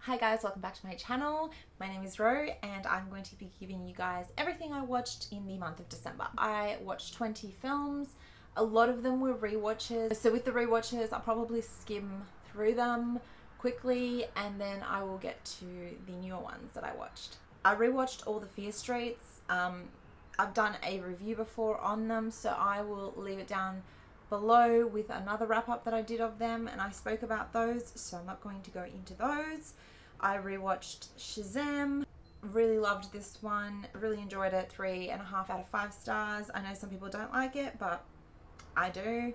Hi guys, welcome back to my channel. My name is Ro and I'm going to be giving you guys everything I watched in the month of December. I watched 20 films. A lot of them were rewatches. So with the rewatches, I'll probably skim through them quickly and then I will get to the newer ones that I watched. I rewatched all the Fear Streets. I've done a review before on them, so I will leave it down below with another wrap up that I did of them, and I spoke about those, so I'm not going to go into those. I rewatched Shazam, really loved this one, really enjoyed it, 3.5 out of 5 stars. I know some people don't like it, but I do.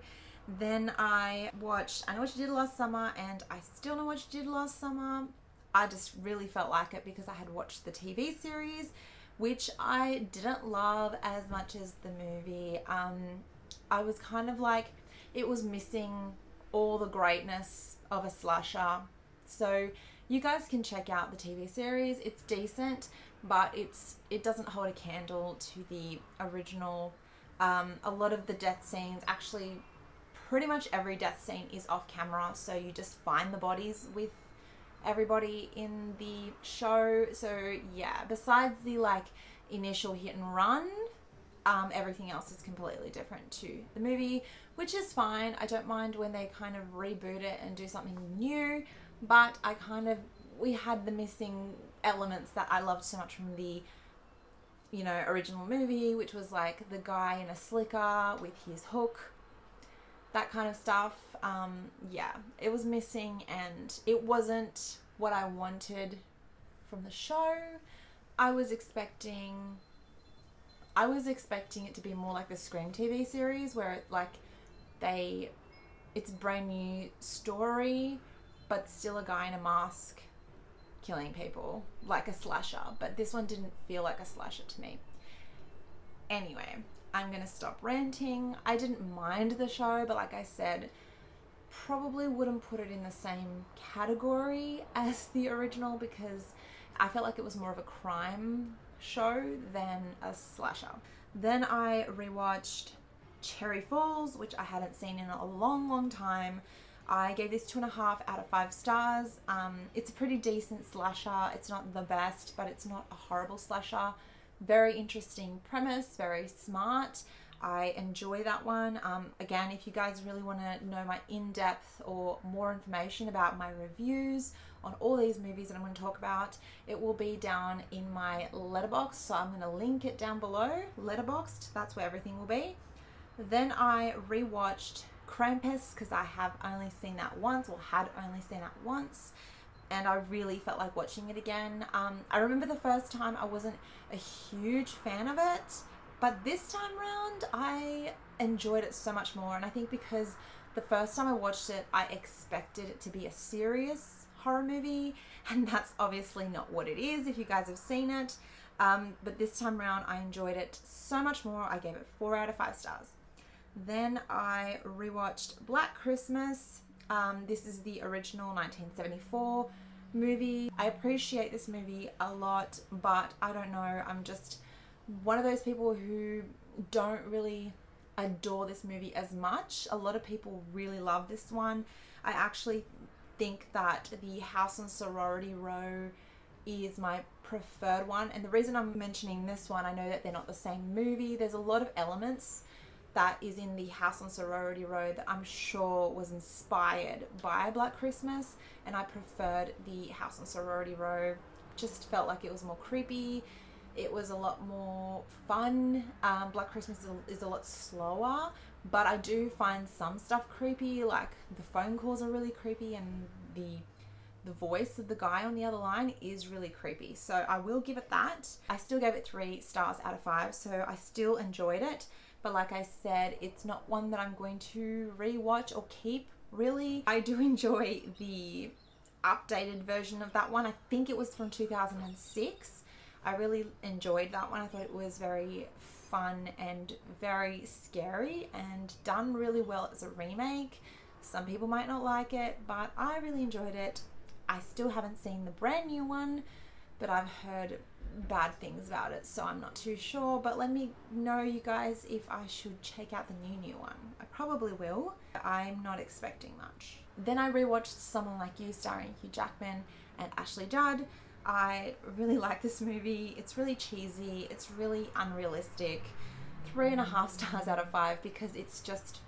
Then I know What You Did Last Summer, and I still know What You Did Last Summer. I just really felt like it because I had watched the TV series, which I didn't love as much as the movie. I was kind of like, it was missing all the greatness of a slasher. So you guys can check out the TV series. It's decent, but it doesn't hold a candle to the original. A lot of the death scenes, actually pretty much every death scene is off camera, so you just find the bodies with everybody in the show. So yeah, besides the initial hit and run, everything else is completely different to the movie, which is fine. I don't mind when they kind of reboot it and do something new, but we had the missing elements that I loved so much from the original movie, which was like the guy in a slicker with his hook, that kind of stuff. Yeah, it was missing and it wasn't what I wanted from the show. I was expecting it to be more like the Scream TV series, where it's a brand new story, but still a guy in a mask killing people, like a slasher. But this one didn't feel like a slasher to me. Anyway, I'm gonna stop ranting. I didn't mind the show, but like I said, probably wouldn't put it in the same category as the original because I felt like it was more of a crime show than a slasher. Then I rewatched Cherry Falls, which I hadn't seen in a long time. I gave this 2.5 out of 5 stars. It's a pretty decent slasher. It's not the best, but it's not a horrible slasher. Very interesting premise, very smart. I enjoy that one. Again, if you guys really want to know my in-depth or more information about my reviews on all these movies that I'm going to talk about, it will be down in my Letterboxd, so I'm going to link it down below. Letterboxd, that's where everything will be. Then I rewatched Krampus because I have only seen that once, or had only seen that once, and I really felt like watching it again. I remember the first time I wasn't a huge fan of it, but this time round I enjoyed it so much more, and I think because the first time I watched it I expected it to be a serious horror movie, and that's obviously not what it is if you guys have seen it. But this time around I enjoyed it so much more. I gave it 4 out of 5 stars. Then I rewatched Black Christmas. This is the original 1974 movie. I appreciate this movie a lot, but I don't know, I'm just one of those people who don't really adore this movie as much. A lot of people really love this one. I actually think that the House on Sorority Row is my preferred one, and the reason I'm mentioning this one, I know that they're not the same movie. There's a lot of elements that is in the House on Sorority Row that I'm sure was inspired by Black Christmas, and I preferred the House on Sorority Row. Just felt like it was more creepy. It was a lot more fun. Black Christmas is a lot slower, but I do find some stuff creepy, like the phone calls are really creepy, and the voice of the guy on the other line is really creepy. So I will give it that. I still gave it 3 stars out of 5, so I still enjoyed it. But like I said, it's not one that I'm going to rewatch or keep, really. I do enjoy the updated version of that one. I think it was from 2006. I really enjoyed that one. I thought it was very fun and very scary and done really well as a remake. Some people might not like it, but I really enjoyed it. I still haven't seen the brand new one, but I've heard bad things about it, so I'm not too sure. But let me know, you guys, if I should check out the new one. I probably will. I'm not expecting much. Then I rewatched Someone Like You starring Hugh Jackman, and Ashley Judd. I really like this movie. It's really cheesy. It's really unrealistic. 3.5 stars out of 5 because it's just,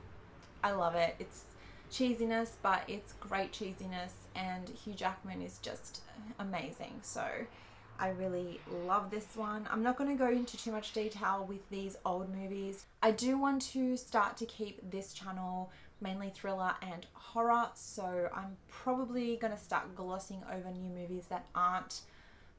I love it. It's cheesiness, but it's great cheesiness, and Hugh Jackman is just amazing. So I really love this one. I'm not going to go into too much detail with these old movies. I do want to start to keep this channel mainly thriller and horror, so I'm probably going to start glossing over new movies that aren't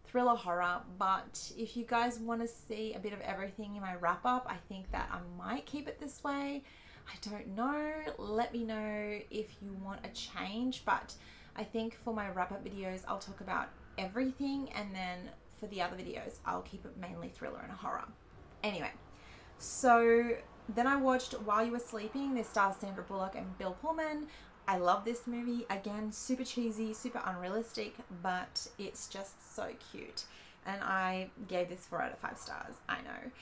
thriller horror. But if you guys want to see a bit of everything in my wrap up, I think that I might keep it this way. I don't know. Let me know if you want a change, but I think for my wrap up videos I'll talk about everything, and then for the other videos I'll keep it mainly thriller and horror. Anyway, so then I watched While You Were Sleeping. This stars Sandra Bullock and Bill Pullman. I love this movie. Again, super cheesy, super unrealistic, but it's just so cute. And I gave this 4 out of 5 stars. I know.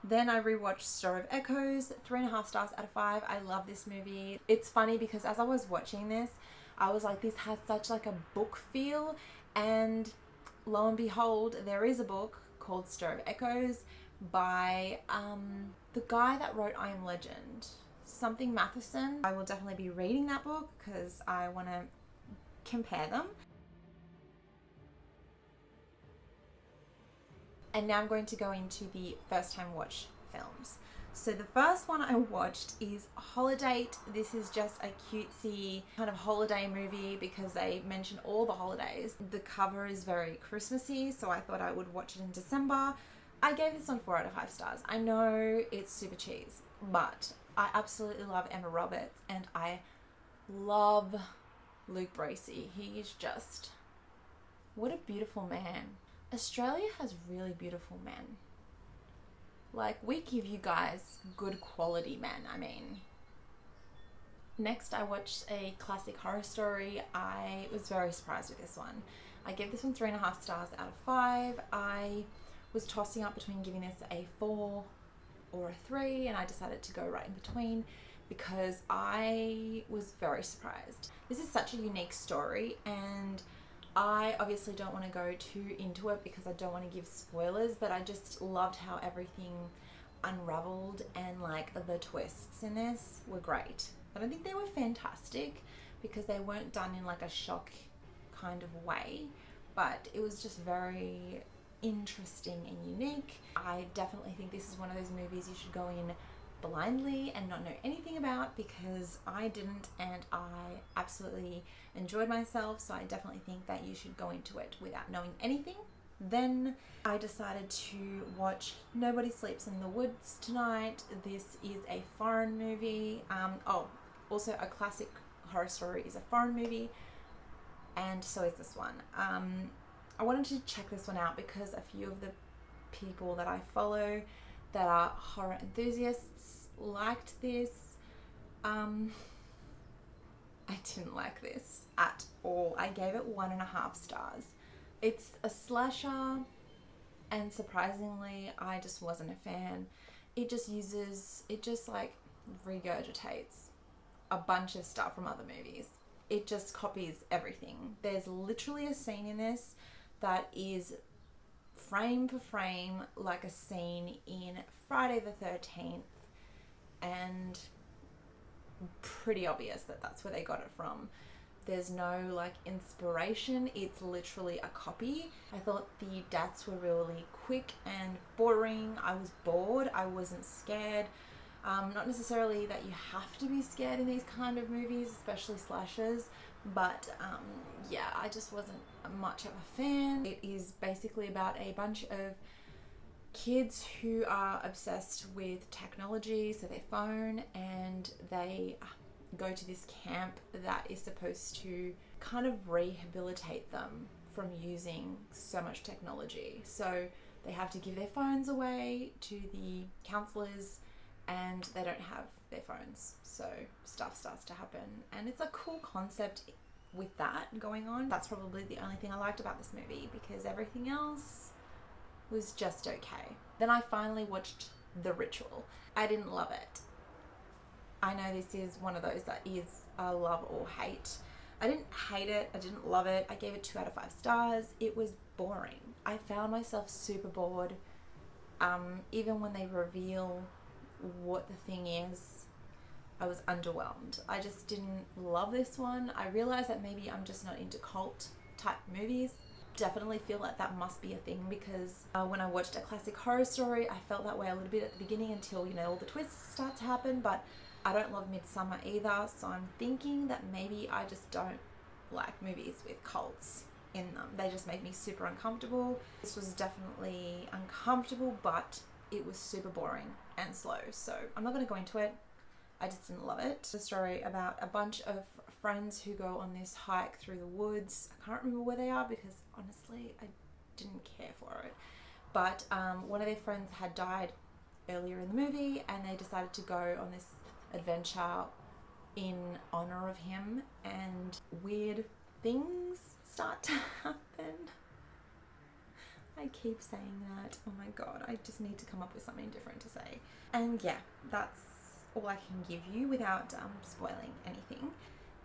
Then I rewatched Store of Echoes, 3.5 stars out of 5. I love this movie. It's funny because as I was watching this, I was like, this has such like a book feel, and lo and behold, there is a book called Store of Echoes by the guy that wrote I Am Legend, something Matheson. I will definitely be reading that book because I want to compare them. And now I'm going to go into the first time watch films. So the first one I watched is Holiday. This is just a cutesy kind of holiday movie because they mention all the holidays. The cover is very Christmassy, so I thought I would watch it in December. I gave this one 4 out of 5 stars. I know it's super cheese, but I absolutely love Emma Roberts, and I love Luke Bracey. He is just, what a beautiful man. Australia has really beautiful men. Like, we give you guys good quality men, I mean. Next, I watched a classic horror story. I was very surprised with this one. I gave this one 3.5 stars out of 5. I was tossing up between giving this a 4 or a 3, and I decided to go right in between because I was very surprised. This is such a unique story, and I obviously don't want to go too into it because I don't want to give spoilers, but I just loved how everything unraveled, and like the twists in this were great. I don't think they were fantastic because they weren't done in like a shock kind of way, but it was just very interesting and unique. I definitely think this is one of those movies you should go in blindly and not know anything about, because I didn't, and I absolutely enjoyed myself, so I definitely think that you should go into it without knowing anything. Then I decided to watch Nobody Sleeps in the Woods tonight. This is a foreign movie. Also a classic horror story is a foreign movie, and so is this one. I wanted to check this one out because a few of the people that I follow that are horror enthusiasts liked this. I didn't like this at all. I gave it 1.5 stars. It's a slasher, and surprisingly, I just wasn't a fan. It just like regurgitates a bunch of stuff from other movies. It just copies everything. There's literally a scene in this that is frame for frame like a scene in Friday the 13th, and pretty obvious that that's where they got it from. There's no like inspiration. It's literally a copy. I thought the deaths were really quick and boring. I was bored. I wasn't scared. Not necessarily that you have to be scared in these kind of movies, especially slashers, but yeah, I just wasn't much of a fan. It is basically about a bunch of kids who are obsessed with technology, so their phone, and they go to this camp that is supposed to kind of rehabilitate them from using so much technology. So they have to give their phones away to the counselors, and they don't have their phones, so stuff starts to happen, and it's a cool concept with that going on. That's probably the only thing I liked about this movie, because everything else was just okay. Then I finally watched The Ritual. I didn't love it. I know this is one of those that is a love or hate. I didn't hate it. I didn't love it. I gave it 2 out of 5 stars. It was boring. I found myself super bored. Even when they reveal what the thing is, I was underwhelmed. I just didn't love this one. I realized that maybe I'm just not into cult type movies. Definitely feel like that must be a thing, because when I watched a classic horror story, I felt that way a little bit at the beginning until, you know, all the twists start to happen. But I don't love Midsummer either, so I'm thinking that maybe I just don't like movies with cults in them. They just make me super uncomfortable. This was definitely uncomfortable, but it was super boring and slow, so I'm not going to go into it. I just didn't love it. It's a story about a bunch of friends who go on this hike through the woods. I can't remember where they are because honestly I didn't care for it. But one of their friends had died earlier in the movie, and they decided to go on this adventure in honor of him, and weird things start to happen. I keep saying that. Oh my god, I just need to come up with something different to say. And yeah, that's all I can give you without spoiling anything.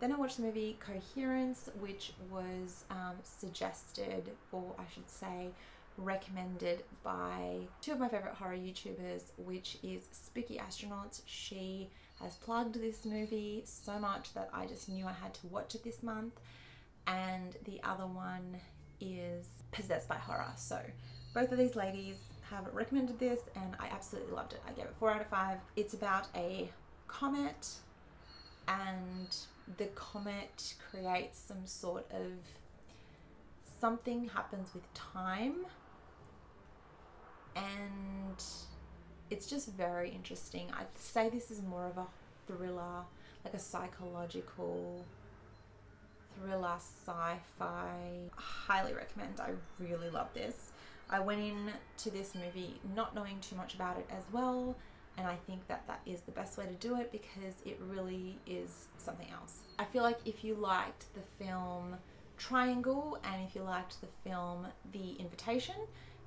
Then I watched the movie Coherence, which was suggested, or I should say recommended, by 2 of my favorite horror YouTubers, which is Spooky Astronauts. She has plugged this movie so much that I just knew I had to watch it this month. And the other one is Possessed by Horror. So both of these ladies have recommended this and I absolutely loved it. I gave it 4 out of 5. It's about a comet, and the comet creates some sort of something happens with time, and it's just very interesting. I'd say this is more of a thriller, like a psychological thriller, sci-fi. Highly recommend. I really love this. I went into this movie not knowing too much about it as well, and I think that that is the best way to do it because it really is something else. I feel like if you liked the film Triangle and if you liked the film The Invitation,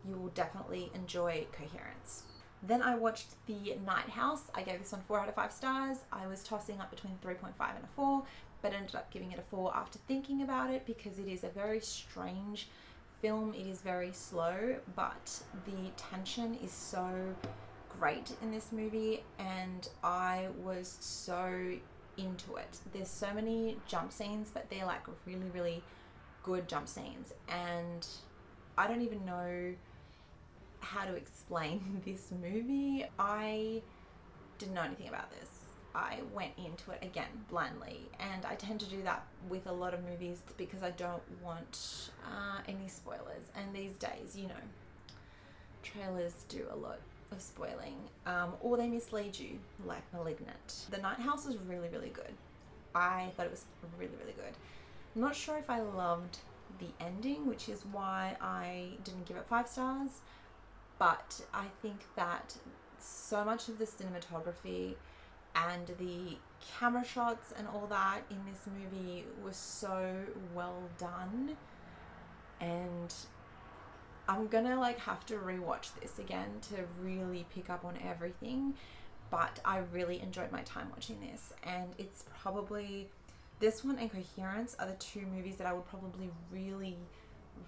you will definitely enjoy Coherence. Then I watched The Night House. I gave this one 4 out of 5 stars. I was tossing up between 3.5 and a 4, but ended up giving it a 4 after thinking about it because it is a very strange film. It is very slow, but the tension is so great in this movie and I was so into it. There's so many jump scenes, but they're like really, really good jump scenes, and I don't even know how to explain this movie. I didn't know anything about this. I went into it again blindly, and I tend to do that with a lot of movies because I don't want any spoilers, and these days, you know, trailers do a lot of spoiling, or they mislead you, like Malignant. The Night House was really, really good. I thought it was really, really good. I'm not sure if I loved the ending, which is why I didn't give it 5 stars, but I think that so much of the cinematography and the camera shots and all that in this movie was so well done, and I'm gonna like have to rewatch this again to really pick up on everything, but I really enjoyed my time watching this, and it's probably, this one and Coherence are the 2 movies that I would probably really,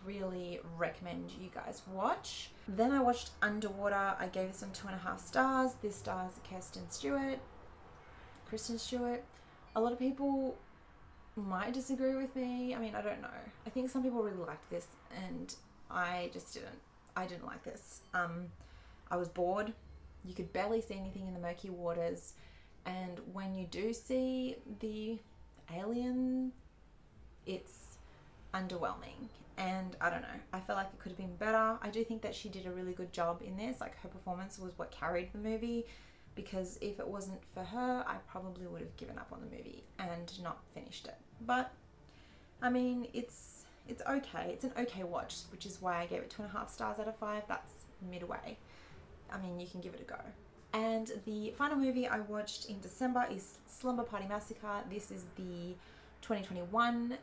really recommend you guys watch. Then I watched Underwater. I gave this one 2.5 stars. This stars Kristen Stewart. A lot of people might disagree with me. I mean, I don't know. I think some people really liked this and I just didn't. I didn't like this. I was bored. You could barely see anything in the murky waters, and when you do see the alien, it's underwhelming, and I don't know. I feel like it could have been better. I do think that she did a really good job in this. Like, her performance was what carried the movie, because if it wasn't for her, I probably would have given up on the movie and not finished it. But I mean, it's okay. It's an okay watch, which is why I gave it 2.5 stars out of 5. That's midway. I mean, you can give it a go. And the final movie I watched in December is Slumber Party Massacre. This is the 2021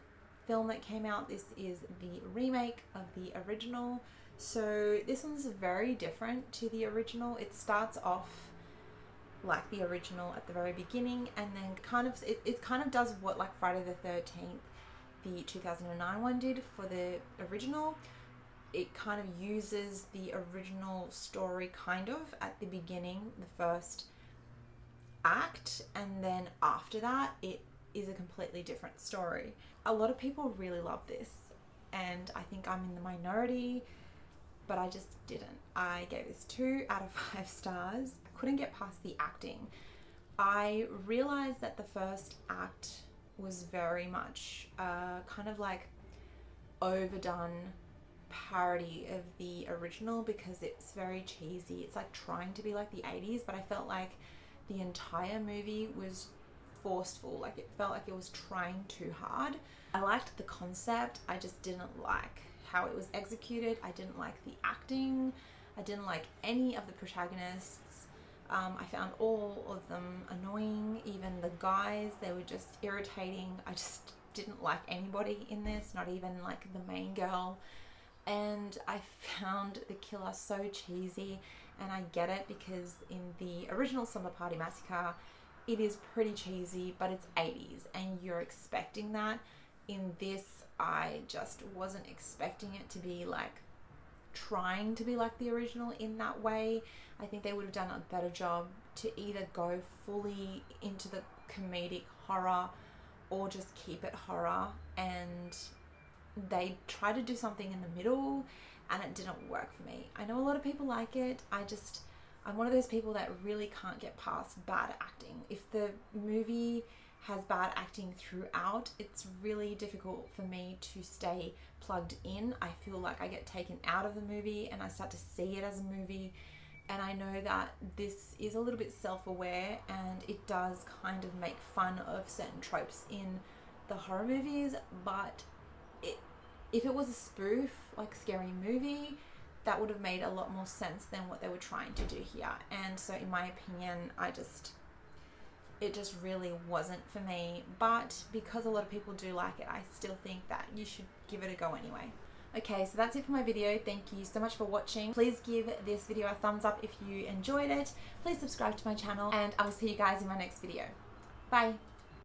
film that came out. This is the remake of the original. So this one's very different to the original. It starts off like the original at the very beginning, and then it kind of does what like Friday the 13th the 2009 one did for the original. It kind of uses the original story kind of at the beginning, the first act, and then after that it is a completely different story. A lot of people really love this, and I think I'm in the minority, but I just didn't. I gave this 2 out of 5 stars. I couldn't get past the acting. I realized that the first act was very much kind of like overdone parody of the original because it's very cheesy. It's like trying to be like the 80s, but I felt like the entire movie was forceful. Like it felt like it was trying too hard. I liked the concept. I just didn't like how it was executed. I didn't like the acting. I didn't like any of the protagonists. I found all of them annoying. Even the guys, they were just irritating. I just didn't like anybody in this, not even like the main girl. And I found the killer so cheesy, and I get it because in the original Slumber Party Massacre, it is pretty cheesy, but it's 80s and you're expecting that. In this, I just wasn't expecting it to be like trying to be like the original in that way. I think they would have done a better job to either go fully into the comedic horror or just keep it horror, and they tried to do something in the middle and it didn't work for me. I know a lot of people like it. I'm one of those people that really can't get past bad acting. If the movie has bad acting throughout, it's really difficult for me to stay plugged in. I feel like I get taken out of the movie and I start to see it as a movie. And I know that this is a little bit self-aware and it does kind of make fun of certain tropes in the horror movies, but if it was a spoof, like Scary Movie, that would have made a lot more sense than what they were trying to do here. And so in my opinion, it just really wasn't for me. But because a lot of people do like it, I still think that you should give it a go anyway. Okay, so that's it for my video. Thank you so much for watching. Please give this video a thumbs up if you enjoyed it. Please subscribe to my channel, and I will see you guys in my next video. Bye.